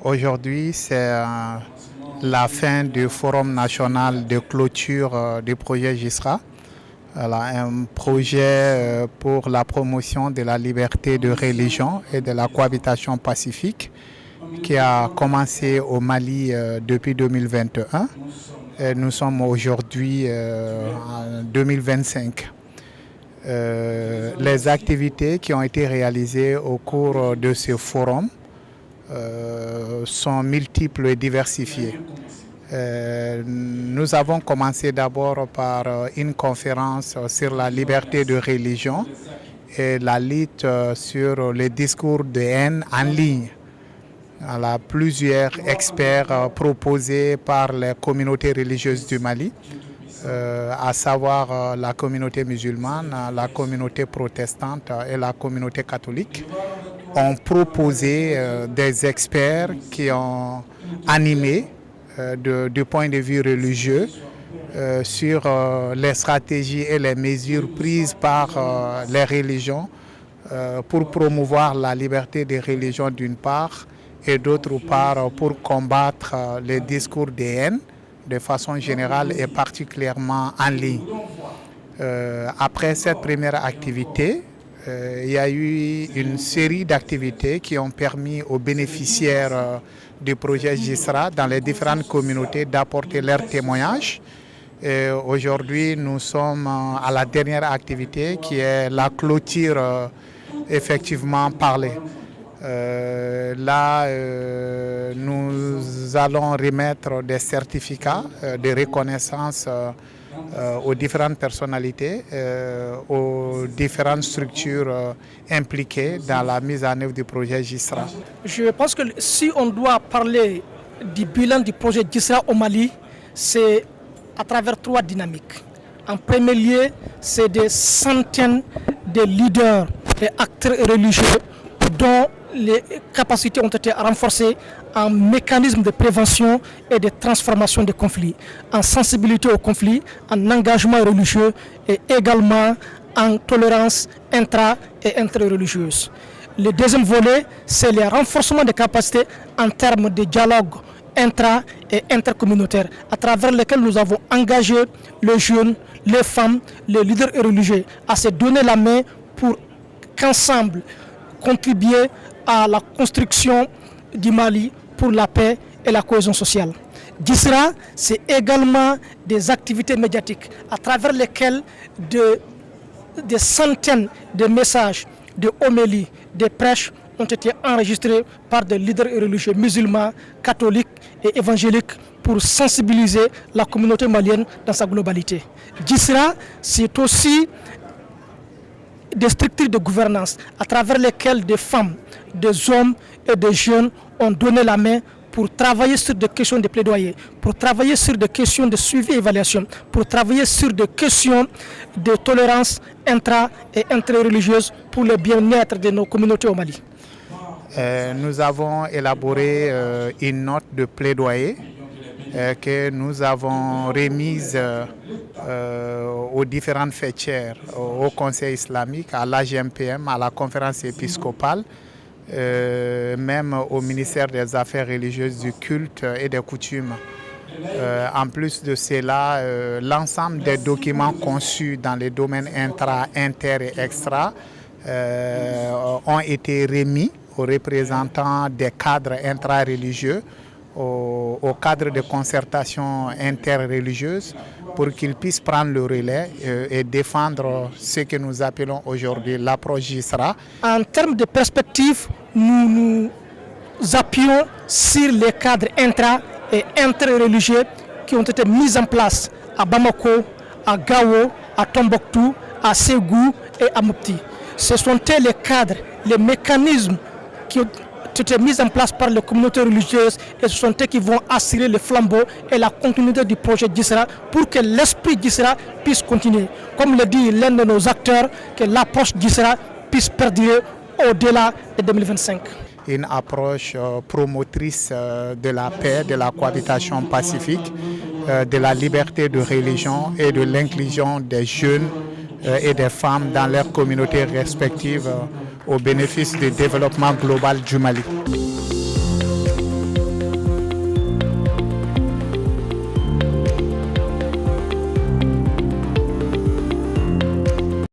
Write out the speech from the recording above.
Aujourd'hui, c'est la fin du Forum national de clôture du projet GISRA. Voilà, un projet pour la promotion de la liberté de religion et de la cohabitation pacifique qui a commencé au Mali depuis 2021. Et nous sommes aujourd'hui en 2025. Les activités qui ont été réalisées au cours de ce forum sont multiples et diversifiées. Nous avons commencé d'abord par une conférence sur la liberté de religion et la lutte sur les discours de haine en ligne. Voilà, plusieurs experts proposés par les communautés religieuses du Mali, à savoir la communauté musulmane, la communauté protestante et la communauté catholique, ont proposé des experts qui ont animé du point de vue religieux sur les stratégies et les mesures prises par les religions pour promouvoir la liberté des religions d'une part et d'autre part pour combattre les discours de haine de façon générale et particulièrement en ligne. Après cette première activité, il y a eu une série d'activités qui ont permis aux bénéficiaires du projet GISRA dans les différentes communautés d'apporter leur témoignage. Aujourd'hui, nous sommes à la dernière activité qui est la clôture effectivement parlée. Nous allons remettre des certificats de reconnaissance aux différentes personnalités, aux différentes structures impliquées dans la mise en œuvre du projet GISRA. Je pense que si on doit parler du bilan du projet GISRA au Mali, c'est à travers trois dynamiques. En premier lieu, c'est des centaines de leaders et acteurs religieux dont les capacités ont été renforcées en mécanismes de prévention et de transformation des conflits, en sensibilité aux conflits, en engagement religieux et également en tolérance intra- et interreligieuse. Le deuxième volet, c'est le renforcement des capacités en termes de dialogue intra- et intercommunautaire, à travers lesquels nous avons engagé les jeunes, les femmes, les leaders religieux à se donner la main pour qu'ensemble contribuer à la construction du Mali pour la paix et la cohésion sociale. GISRA, c'est également des activités médiatiques à travers lesquelles des centaines de messages, de homélies, de prêches ont été enregistrés par des leaders religieux musulmans, catholiques et évangéliques pour sensibiliser la communauté malienne dans sa globalité. GISRA, c'est aussi des structures de gouvernance à travers lesquelles des femmes, des hommes et des jeunes ont donné la main pour travailler sur des questions de plaidoyer, pour travailler sur des questions de suivi et évaluation, pour travailler sur des questions de tolérance intra- et interreligieuse pour le bien-être de nos communautés au Mali. Nous avons élaboré une note de plaidoyer que nous avons remise aux différentes fêtières, au Conseil islamique, à l'AGMPM, à la conférence épiscopale, même au ministère des Affaires religieuses, du culte et des coutumes. En plus de cela, l'ensemble des documents conçus dans les domaines intra, inter et extra ont été remis aux représentants des cadres intra-religieux, au cadre de concertation interreligieuse pour qu'ils puissent prendre le relais et défendre ce que nous appelons aujourd'hui l'approche GISRA. En termes de perspective, nous appuyons sur les cadres intra- et interreligieux qui ont été mis en place à Bamako, à Gao, à Tombouctou, à Ségou et à Mopti. Ce sont les cadres, les mécanismes qui ont été mis en place par les communautés religieuses et ce sont eux qui vont assurer le flambeau et la continuité du projet GISRA pour que l'esprit GISRA puisse continuer. Comme le dit l'un de nos acteurs, que l'approche GISRA puisse perdurer au-delà de 2025. Une approche promotrice de la paix, de la cohabitation pacifique, de la liberté de religion et de l'inclusion des jeunes et des femmes dans leurs communautés respectives au bénéfice du développement global du Mali.